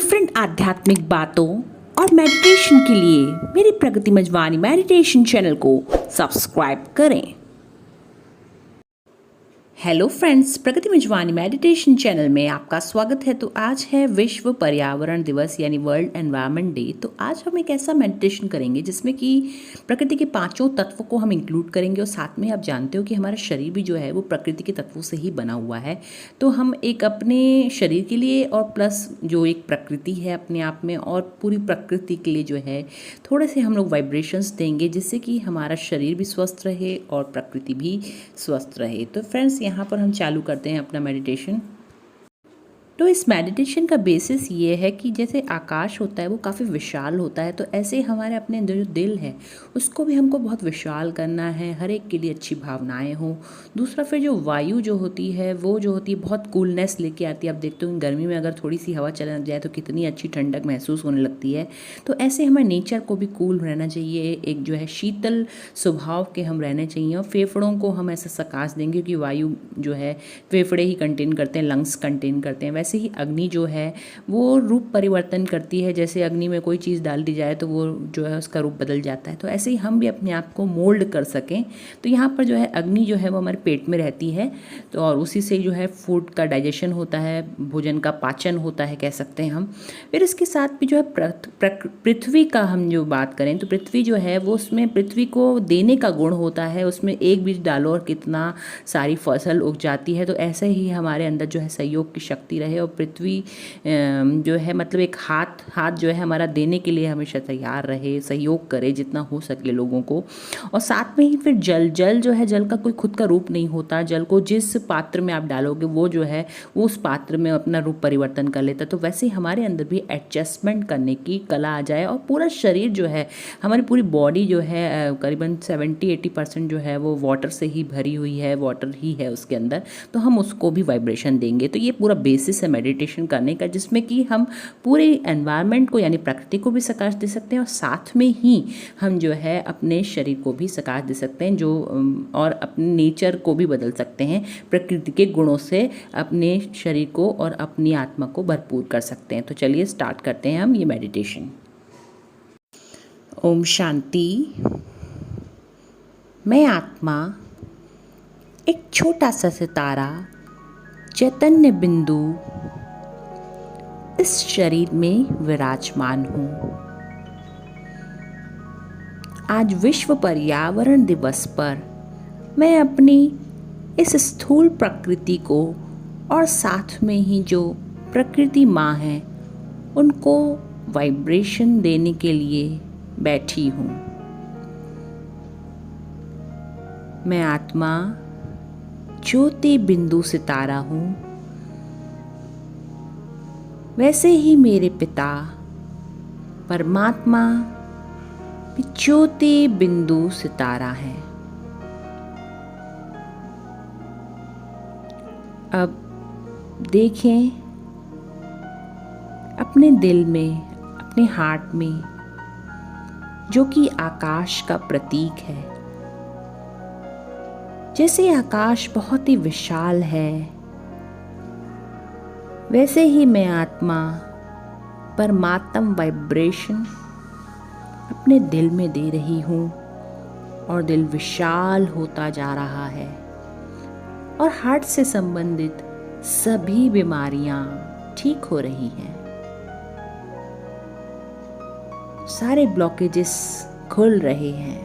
Different आध्यात्मिक बातों और मेडिटेशन के लिए मेरी प्रगति मंजवानी मेडिटेशन चैनल को सब्सक्राइब करें। हेलो फ्रेंड्स, प्रगति मंजवानी मेडिटेशन चैनल में आपका स्वागत है। तो आज है विश्व पर्यावरण दिवस यानी वर्ल्ड एनवायरनमेंट डे। तो आज हम एक ऐसा मेडिटेशन करेंगे जिसमें कि प्रकृति के पांचों तत्वों को हम इंक्लूड करेंगे और साथ में आप जानते हो कि हमारा शरीर भी जो है वो प्रकृति के तत्वों से ही बना हुआ है। तो हम एक अपने शरीर के लिए और प्लस जो एक प्रकृति है अपने आप में और पूरी प्रकृति के लिए जो है थोड़े से हम लोग वाइब्रेशंस देंगे जिससे कि हमारा शरीर भी स्वस्थ रहे और प्रकृति भी स्वस्थ रहे। तो फ्रेंड्स, यहाँ पर हम चालू करते हैं अपना मेडिटेशन। तो इस मेडिटेशन का बेसिस ये है कि जैसे आकाश होता है वो काफ़ी विशाल होता है, तो ऐसे हमारे अपने जो दिल है उसको भी हमको बहुत विशाल करना है, हर एक के लिए अच्छी भावनाएं हों। दूसरा फिर जो वायु जो होती है वो जो होती है बहुत कूलनेस लेके आती है। आप देखते हो गर्मी में अगर थोड़ी सी हवा चलने लग जाए तो कितनी अच्छी ठंडक महसूस होने लगती है। तो ऐसे हमें नेचर को भी कूल रहना चाहिए, एक जो है शीतल स्वभाव के हम रहने चाहिए। और फेफड़ों को हम ऐसा सकाश देंगे क्योंकि वायु जो है फेफड़े ही कंटेन करते हैं, लंग्स कंटेन करते हैं। वैसे ही अग्नि जो है वो रूप परिवर्तन करती है, जैसे अग्नि में कोई चीज़ डाल दी जाए तो वो जो है उसका रूप बदल जाता है। तो ऐसे ही हम भी अपने आप को मोल्ड कर सकें। तो यहाँ पर जो है अग्नि जो है वो हमारे पेट में रहती है, तो और उसी से जो है फूड का डाइजेशन होता है, भोजन का पाचन होता है कह सकते हैं हम। फिर इसके साथ भी जो है पृथ्वी का हम जो बात करें तो पृथ्वी जो है वो उसमें पृथ्वी को देने का गुण होता है। उसमें एक बीज डालो और कितना सारी फसल उग जाती है। तो ऐसे ही हमारे अंदर जो है सहयोग की शक्ति रहे और पृथ्वी जो है मतलब एक हाथ जो है हमारा देने के लिए हमेशा तैयार रहे, सहयोग करे जितना हो सके लोगों को। और साथ में ही फिर जल जो है, जल का कोई खुद का रूप नहीं होता। जल को जिस पात्र में आप डालोगे वो जो है वो उस पात्र में अपना रूप परिवर्तन कर लेता है। तो वैसे ही हमारे अंदर भी एडजस्टमेंट करने की कला आ जाए और पूरा शरीर जो है, हमारी पूरी बॉडी जो है करीबन 70-80% जो है वो वाटर से ही भरी हुई है, वाटर ही है उसके अंदर। तो हम उसको भी वाइब्रेशन देंगे। तो ये पूरा बेसिस है मेडिटेशन करने का, जिसमें कि हम पूरे एनवायरनमेंट को यानी प्रकृति को भी सकाश दे सकते हैं और साथ में ही हम जो है अपने शरीर को भी सकाश दे सकते हैं जो और अपने नेचर को भी बदल सकते हैं। प्रकृति के गुणों से अपने शरीर को और अपनी आत्मा को भरपूर कर सकते हैं। तो चलिए स्टार्ट करते हैं हम ये मेडिटेशन। ओम शांति। मैं आत्मा एक छोटा सा सितारा चैतन्य बिंदु इस शरीर में विराजमान हूँ। आज विश्व पर्यावरण दिवस पर मैं अपनी इस स्थूल प्रकृति को और साथ में ही जो प्रकृति माँ है उनको वाइब्रेशन देने के लिए बैठी हूँ। मैं आत्मा ज्योति बिंदु सितारा हूँ। वैसे ही मेरे पिता परमात्मा भी ज्योति बिंदु सितारा है। अब देखें अपने दिल में, अपने हार्ट में, जो कि आकाश का प्रतीक है। जैसे आकाश बहुत ही विशाल है, वैसे ही मैं आत्मा परमात्म वाइब्रेशन अपने दिल में दे रही हूँ और दिल विशाल होता जा रहा है और हार्ट से संबंधित सभी बीमारियां ठीक हो रही हैं। सारे ब्लॉकेजेस खुल रहे हैं।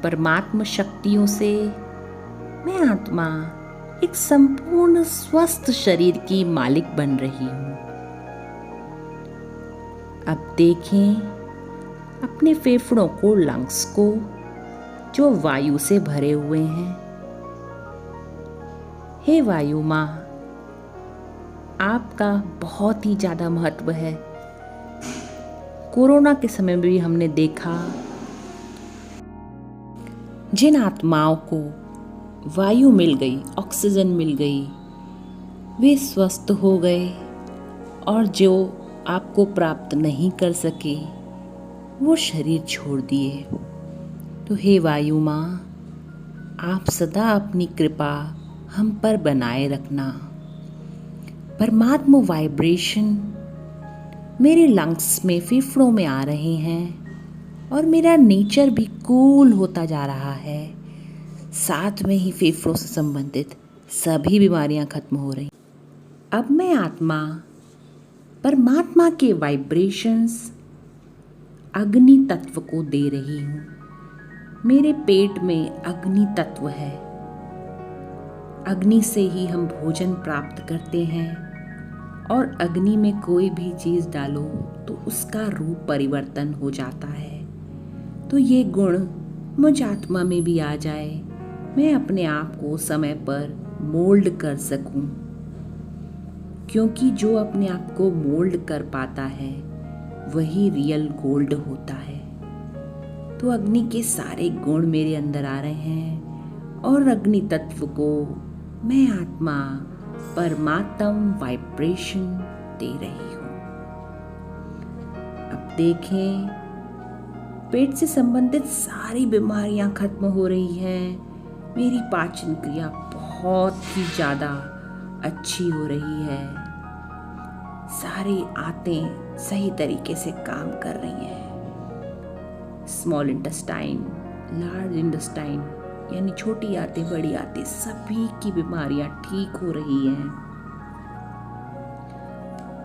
परमात्मा शक्तियों से मैं आत्मा एक संपूर्ण स्वस्थ शरीर की मालिक बन रही हूँ। अब देखें अपने फेफड़ों को, लंग्स को, जो वायु से भरे हुए हैं। हे वायु माँ, आपका बहुत ही ज़्यादा महत्व है। कोरोना के समय में भी हमने देखा जिन आत्माओं को वायु मिल गई, ऑक्सीजन मिल गई, वे स्वस्थ हो गए और जो आपको प्राप्त नहीं कर सके वो शरीर छोड़ दिए। तो हे वायु माँ, आप सदा अपनी कृपा हम पर बनाए रखना। परमात्मा वाइब्रेशन मेरे लंग्स में, फेफड़ों में आ रहे हैं और मेरा नेचर भी कूल होता जा रहा है। साथ में ही फेफड़ों से संबंधित सभी बीमारियां खत्म हो रही। अब मैं आत्मा परमात्मा के वाइब्रेशंस अग्नि तत्व को दे रही हूँ। मेरे पेट में अग्नि तत्व है। अग्नि से ही हम भोजन प्राप्त करते हैं और अग्नि में कोई भी चीज़ डालो तो उसका रूप परिवर्तन हो जाता है। तो ये गुण मुझ आत्मा में भी आ जाए, मैं अपने आप को समय पर मोल्ड कर सकूं, क्योंकि जो अपने आप को मोल्ड कर पाता है वही रियल गोल्ड होता है। तो अग्नि के सारे गुण मेरे अंदर आ रहे हैं और अग्नि तत्व को मैं आत्मा परमात्म वाइब्रेशन दे रही हूँ। अब देखें, पेट से संबंधित सारी बीमारियां खत्म हो रही हैं। मेरी पाचन क्रिया बहुत ही ज़्यादा अच्छी हो रही है। सारी आंतें सही तरीके से काम कर रही हैं। स्मॉल इंटेस्टाइन, लार्ज इंटेस्टाइन यानी छोटी आंतें, बड़ी आंतें, सभी की बीमारियां ठीक हो रही हैं।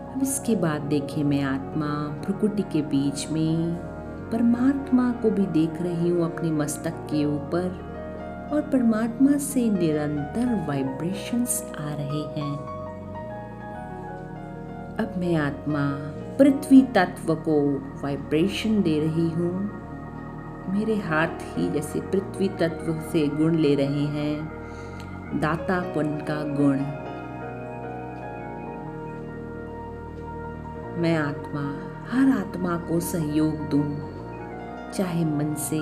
अब इसके बाद देखिए, मैं आत्मा भ्रुकुटी के बीच में परमात्मा को भी देख रही हूँ अपने मस्तक के ऊपर, और परमात्मा से निरंतर वाइब्रेशंस आ रहे हैं। अब मैं आत्मा पृथ्वी तत्व को वाइब्रेशन दे रही हूँ। मेरे हाथ ही जैसे पृथ्वी तत्व से गुण ले रहे हैं, दातापन का गुण। मैं आत्मा हर आत्मा को सहयोग दूं, चाहे मन से,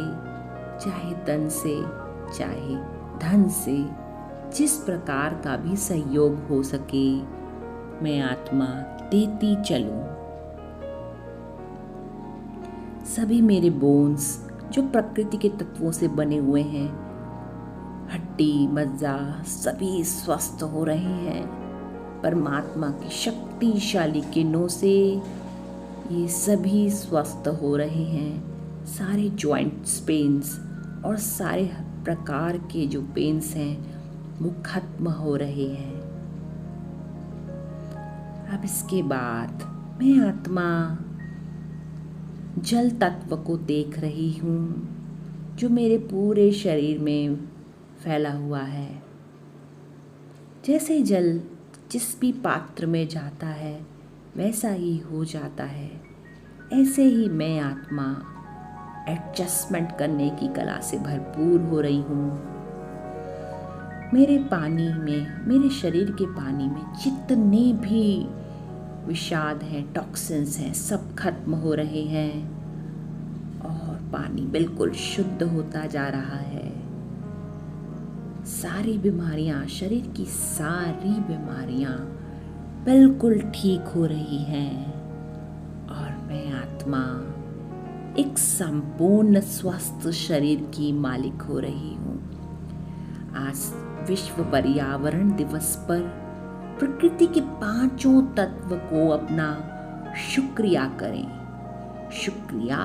चाहे तन से, चाहे धन से, जिस प्रकार का भी सहयोग हो सके मैं आत्मा देती चलूं। सभी मेरे बोन्स जो प्रकृति के तत्वों से बने हुए हैं, हड्डी मज्जा, सभी स्वस्थ हो रहे हैं। परमात्मा की शक्तिशाली किरणों से ये सभी स्वस्थ हो रहे हैं। सारे जॉइंट्स पेन्स और सारे प्रकार के जो पेन्स हैं वो खत्म हो रहे हैं। अब इसके बाद मैं आत्मा जल तत्व को देख रही हूँ, जो मेरे पूरे शरीर में फैला हुआ है। जैसे जल जिस भी पात्र में जाता है वैसा ही हो जाता है, ऐसे ही मैं आत्मा एडजस्टमेंट करने की कला से भरपूर हो रही हूँ। मेरे पानी में, मेरे शरीर के पानी में जितने भी विषाद हैं, टॉक्सिन्स हैं, सब खत्म हो रहे हैं और पानी बिल्कुल शुद्ध होता जा रहा है। सारी बीमारियां, शरीर की सारी बीमारियां बिल्कुल ठीक हो रही हैं और मैं आत्मा एक संपूर्ण स्वस्थ शरीर की मालिक हो रही हूँ। आज विश्व पर्यावरण दिवस पर प्रकृति के पांचों तत्व को अपना शुक्रिया करें। शुक्रिया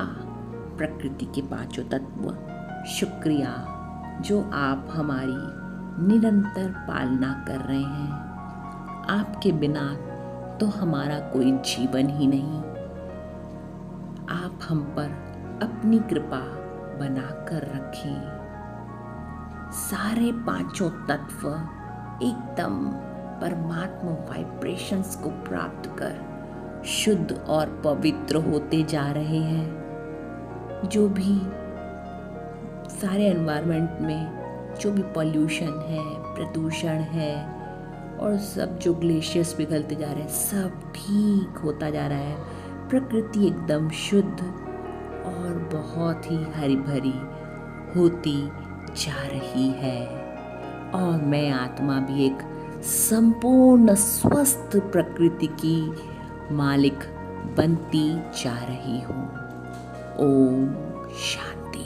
प्रकृति के पांचों तत्व, शुक्रिया जो आप हमारी निरंतर पालना कर रहे हैं। आपके बिना तो हमारा कोई जीवन ही नहीं। आप हम पर अपनी कृपा बनाकर रखें। सारे पांचों तत्व एकदम परमात्मा वाइब्रेशंस को प्राप्त कर शुद्ध और पवित्र होते जा रहे हैं। जो भी सारे एनवायरनमेंट में जो भी पॉल्यूशन है, प्रदूषण है और सब जो ग्लेशियर्स पिघलते जा रहे हैं, सब ठीक होता जा रहा है। प्रकृति एकदम शुद्ध और बहुत ही हरी भरी होती जा रही है और मैं आत्मा भी एक संपूर्ण स्वस्थ प्रकृति की मालिक बनती जा रही हूँ। ओम शांति।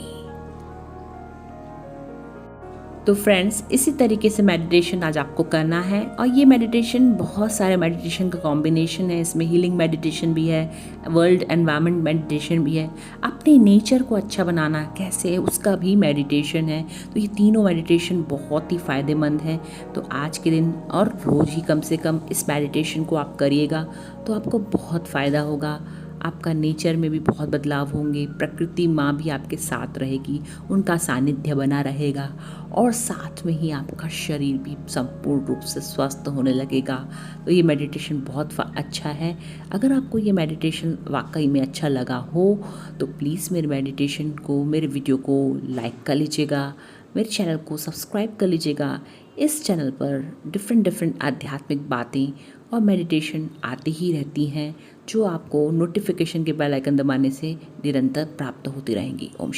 तो फ्रेंड्स, इसी तरीके से मेडिटेशन आज आपको करना है और ये मेडिटेशन बहुत सारे मेडिटेशन का कॉम्बिनेशन है। इसमें हीलिंग मेडिटेशन भी है, वर्ल्ड एनवायरनमेंट मेडिटेशन भी है, अपने नेचर को अच्छा बनाना कैसे उसका भी मेडिटेशन है। तो ये तीनों मेडिटेशन बहुत ही फ़ायदेमंद है। तो आज के दिन और रोज़ ही कम से कम इस मेडिटेशन को आप करिएगा तो आपको बहुत फ़ायदा होगा। आपका नेचर में भी बहुत बदलाव होंगे, प्रकृति माँ भी आपके साथ रहेगी, उनका सानिध्य बना रहेगा और साथ में ही आपका शरीर भी संपूर्ण रूप से स्वस्थ होने लगेगा। तो ये मेडिटेशन बहुत अच्छा है। अगर आपको ये मेडिटेशन वाकई में अच्छा लगा हो तो प्लीज़ मेरे मेडिटेशन को, मेरे वीडियो को लाइक कर लीजिएगा, मेरे चैनल को सब्सक्राइब कर लीजिएगा। इस चैनल पर डिफरेंट आध्यात्मिक बातें और मेडिटेशन आती ही रहती हैं जो आपको नोटिफिकेशन के बेल आइकन दबाने से निरंतर प्राप्त होती रहेंगी। ओम